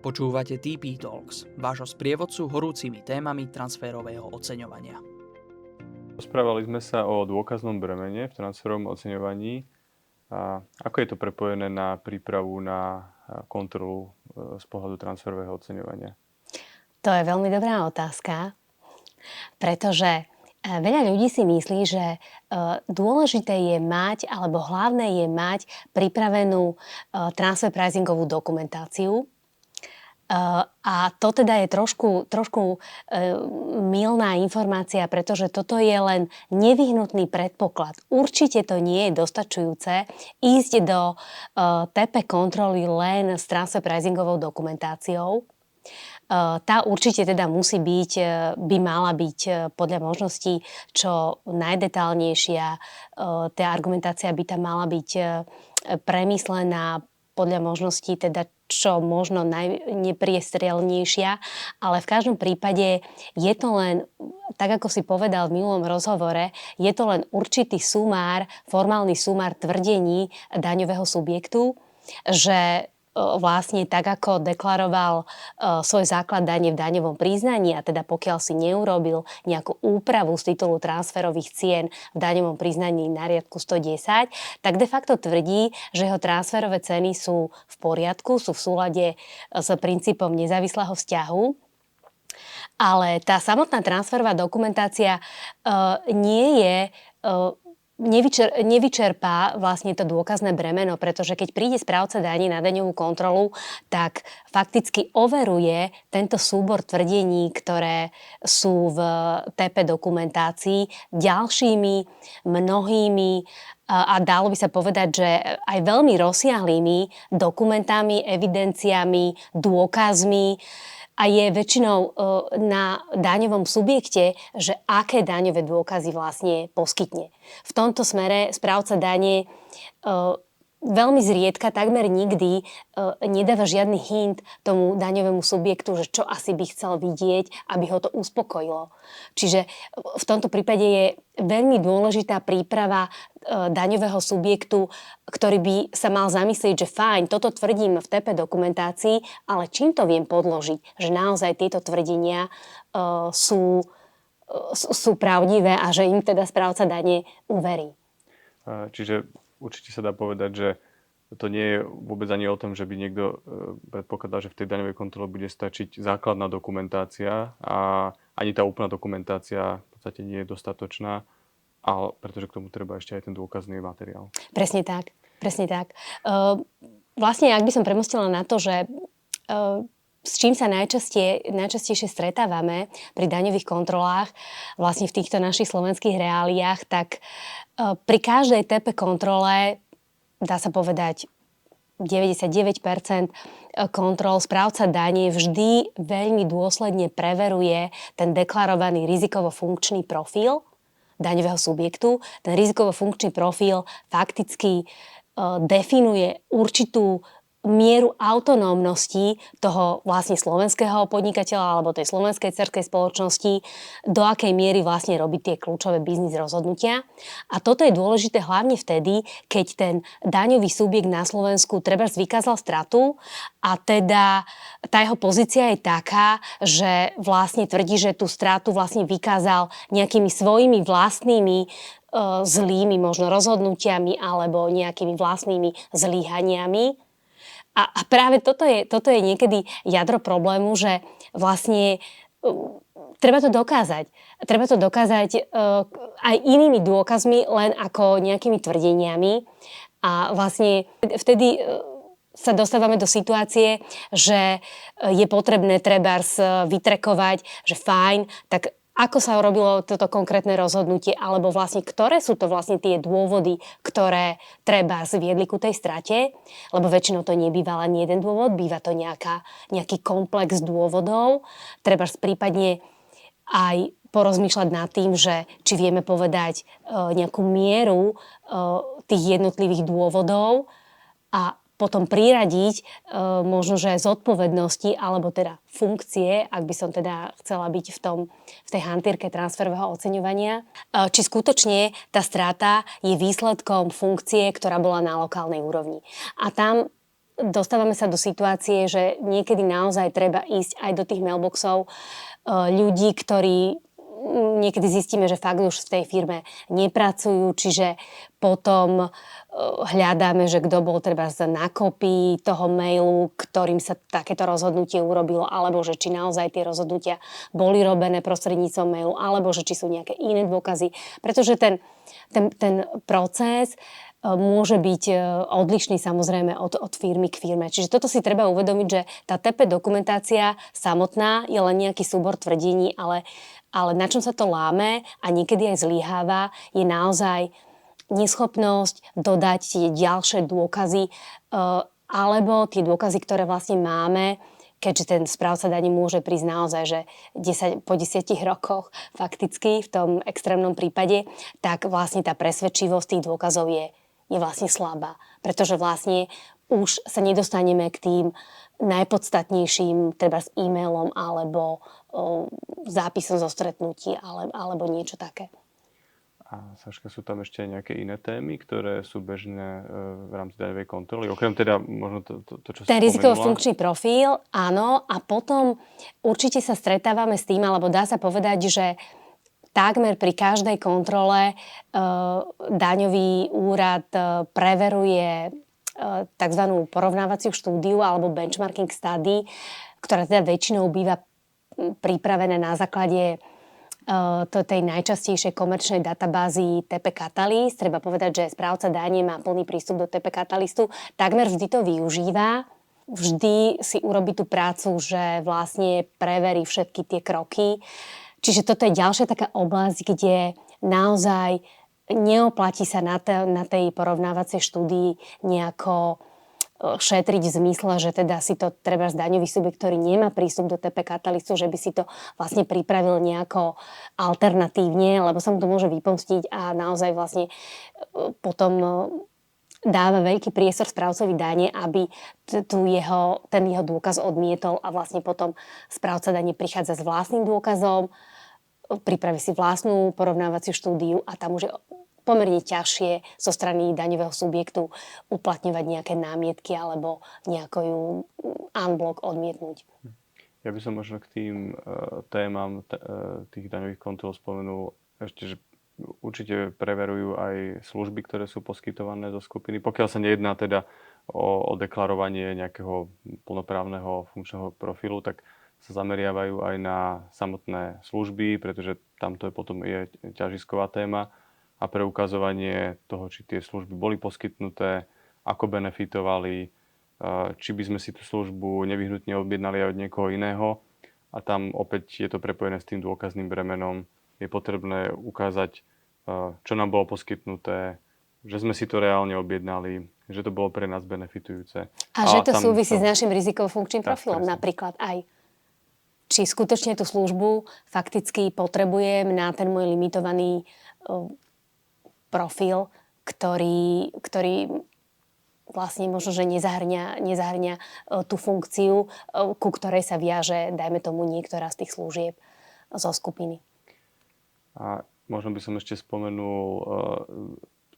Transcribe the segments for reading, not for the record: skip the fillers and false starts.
Počúvate TP Talks, vášho sprievodcu horúcimi témami transferového oceňovania. Rozprávali sme sa o dôkaznom bremene v transferovom oceňovaní. A ako je to prepojené na prípravu na kontrolu z pohľadu transferového oceňovania? To je veľmi dobrá otázka, pretože veľa ľudí si myslí, že dôležité je mať, alebo hlavné je mať pripravenú transfer pricingovú dokumentáciu. A to teda je trošku mylná informácia, pretože toto je len nevyhnutný predpoklad. Určite to nie je dostačujúce ísť do TP kontroly len s transfer pricingovou dokumentáciou. Tá určite teda by mala byť podľa možností čo najdetálnejšia. Tá argumentácia by tam mala byť premyslená podľa možností teda čo možno najnepriestrelnejšia, ale v každom prípade je to len, tak ako si povedal v minulom rozhovore, je to len určitý formálny sumár tvrdení daňového subjektu, že vlastne tak, ako deklaroval svoj základ dane v daňovom priznaní, a teda pokiaľ si neurobil nejakú úpravu z titulu transferových cien v daňovom priznaní na riadku 110, tak de facto tvrdí, že jeho transferové ceny sú v poriadku, sú v súlade s princípom nezávislého vzťahu. Ale tá samotná transferová dokumentácia nevyčerpá vlastne to dôkazné bremeno, pretože keď príde správca daní na daňovú kontrolu, tak fakticky overuje tento súbor tvrdení, ktoré sú v TP dokumentácii ďalšími mnohými a dalo by sa povedať, že aj veľmi rozsiahlými dokumentami, evidenciami, dôkazmi, a je väčšinou na daňovom subjekte, že aké daňové dôkazy vlastne poskytne. V tomto smere správca dane veľmi zriedka, takmer nikdy nedáva žiadny hint tomu daňovému subjektu, že čo asi by chcel vidieť, aby ho to uspokojilo. Čiže v tomto prípade je veľmi dôležitá príprava daňového subjektu, ktorý by sa mal zamyslieť, že fajn, toto tvrdím v TP dokumentácii, ale čím to viem podložiť, že naozaj tieto tvrdenia sú pravdivé a že im teda správca dane uverí. Čiže určite sa dá povedať, že to nie je vôbec ani o tom, že by niekto predpokladal, že v tej daňovej kontrole bude stačiť základná dokumentácia a ani tá úplná dokumentácia v podstate nie je dostatočná, ale pretože k tomu treba ešte aj ten dôkazný materiál. Presne tak. Vlastne, ak by som premostila na to, že s čím sa najčastejšie stretávame pri daňových kontrolách vlastne v týchto našich slovenských reáliách, tak pri každej TP kontrole, dá sa povedať 99% kontrol, správca dane vždy veľmi dôsledne preveruje ten deklarovaný rizikovo-funkčný profil daňového subjektu. Ten rizikovo-funkčný profil fakticky definuje určitú mieru autonómnosti toho vlastne slovenského podnikateľa alebo tej slovenskej dcerskej spoločnosti, do akej miery vlastne robí tie kľúčové biznis rozhodnutia. A toto je dôležité hlavne vtedy, keď ten daňový subjekt na Slovensku trebárs vykázal stratu a teda tá jeho pozícia je taká, že vlastne tvrdí, že tú stratu vlastne vykázal nejakými svojimi vlastnými zlými možno rozhodnutiami alebo nejakými vlastnými zlyhaniami. A práve toto je niekedy jadro problému, že vlastne treba to dokázať. Treba to dokázať aj inými dôkazmi, len ako nejakými tvrdeniami. A vlastne vtedy sa dostávame do situácie, že je potrebné trebárs vytrekovať, že fajn, tak ako sa urobilo toto konkrétne rozhodnutie, alebo vlastne ktoré sú to vlastne tie dôvody, ktoré treba zviedli ku tej strate, lebo väčšinou to nebýva len jeden dôvod, býva to nejaký komplex dôvodov. Treba prípadne aj porozmýšľať nad tým, že či vieme povedať nejakú mieru tých jednotlivých dôvodov a potom priradiť možno, že zodpovednosti alebo teda funkcie, ak by som teda chcela byť v tej hantýrke transferového oceňovania, či skutočne tá strata je výsledkom funkcie, ktorá bola na lokálnej úrovni. A tam dostávame sa do situácie, že niekedy naozaj treba ísť aj do tých mailboxov ľudí, ktorí niekedy zistíme, že fakt už v tej firme nepracujú, čiže potom hľadáme, že kto bol treba na kopii toho mailu, ktorým sa takéto rozhodnutie urobilo, alebo že či naozaj tie rozhodnutia boli robené prostredníctvom mailu, alebo že či sú nejaké iné dôkazy. Pretože ten proces môže byť odlišný samozrejme od firmy k firme. Čiže toto si treba uvedomiť, že tá TP dokumentácia samotná je len nejaký súbor tvrdení, ale na čom sa to láme a niekedy aj zlyháva, je naozaj neschopnosť dodať tie ďalšie dôkazy alebo tie dôkazy, ktoré vlastne máme, keďže ten správca daní môže prísť naozaj, že po 10 rokoch fakticky v tom extrémnom prípade, tak vlastne tá presvedčivosť tých dôkazov je vlastne slabá. Pretože vlastne už sa nedostaneme k tým najpodstatnejším, treba s e-mailom alebo zápisom zo stretnutí alebo niečo také. A Saška, sú tam ešte nejaké iné témy, ktoré sú bežné v rámci daňovej kontroly? Okrem teda možno to čo si ten spomenula. rizikovo-funkčný profil, áno. A potom určite sa stretávame s tým, alebo dá sa povedať, že takmer pri každej kontrole daňový úrad preveruje tzv. Porovnávaciu štúdiu alebo benchmarking study, ktorá teda väčšinou býva pripravené na základe tej najčastejšej komerčnej databázy TP Catalyst. Treba povedať, že správca dane má plný prístup do TP Catalystu. Takmer vždy to využíva. Vždy si urobí tú prácu, že vlastne preverí všetky tie kroky. Čiže toto je ďalšia taká oblasť, kde naozaj neoplatí sa na tej porovnávacej štúdii nejako šetriť v zmysle, že teda si to treba daňový subjekt, ktorý nemá prístup do TP Catalystu, že by si to vlastne pripravil nejako alternatívne, lebo sa mu to môže vypomstiť a naozaj vlastne potom dáva veľký priestor správcovi dane, aby ten jeho dôkaz odmietol a vlastne potom správca dane prichádza s vlastným dôkazom, pripraví si vlastnú porovnávaciu štúdiu a tam už je pomerne ťažšie zo strany daňového subjektu uplatňovať nejaké námietky alebo nejako ju unblock odmietnúť. Ja by som možno k tým témam tých daňových kontrol spomenul ešte, že určite preverujú aj služby, ktoré sú poskytované zo skupiny. Pokiaľ sa nejedná teda o deklarovanie nejakého plnoprávneho funkčného profilu, tak sa zameriavajú aj na samotné služby, pretože tamto je potom ťažisková téma a preukazovanie toho, či tie služby boli poskytnuté, ako benefitovali, či by sme si tú službu nevyhnutne objednali aj od niekoho iného. A tam opäť je to prepojené s tým dôkazným bremenom. Je potrebné ukázať, čo nám bolo poskytnuté, že sme si to reálne objednali, že to bolo pre nás benefitujúce. A že to súvisí s našim rizikovo-funkčným profilom napríklad aj. Či skutočne tú službu fakticky potrebujem na ten môj limitovaný profil, ktorý vlastne možno, že nezahrňa tú funkciu, ku ktorej sa viaže, dajme tomu, niektorá z tých služieb zo skupiny. A možno by som ešte spomenul,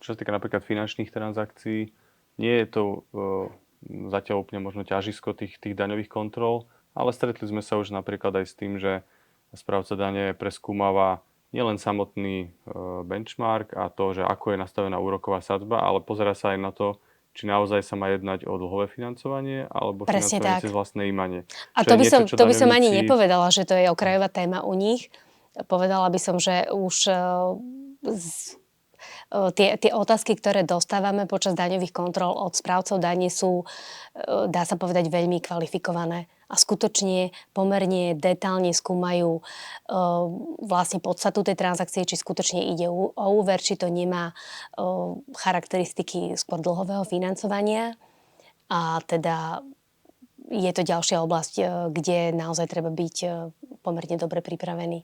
čo sa týka napríklad finančných transakcií, nie je to zatiaľ úplne možno ťažisko tých daňových kontrol, ale stretli sme sa už napríklad aj s tým, že správca dane preskúmava nielen samotný benchmark a to, že ako je nastavená úroková sadzba, ale pozerá sa aj na to, či naozaj sa má jednať o dlhové financovanie alebo presne financovanie tak. cez vlastné imanie. A to by som ani nepovedala, že to je okrajová téma u nich. Povedala by som, že už tie otázky, ktoré dostávame počas daňových kontrol od správcov dane sú, dá sa povedať, veľmi kvalifikované a skutočne pomerne detálne skúmajú vlastne podstatu tej transakcie, či skutočne ide o úver, či to nemá charakteristiky skôr dlhového financovania. A teda je to ďalšia oblasť, kde naozaj treba byť pomerne dobre pripravený.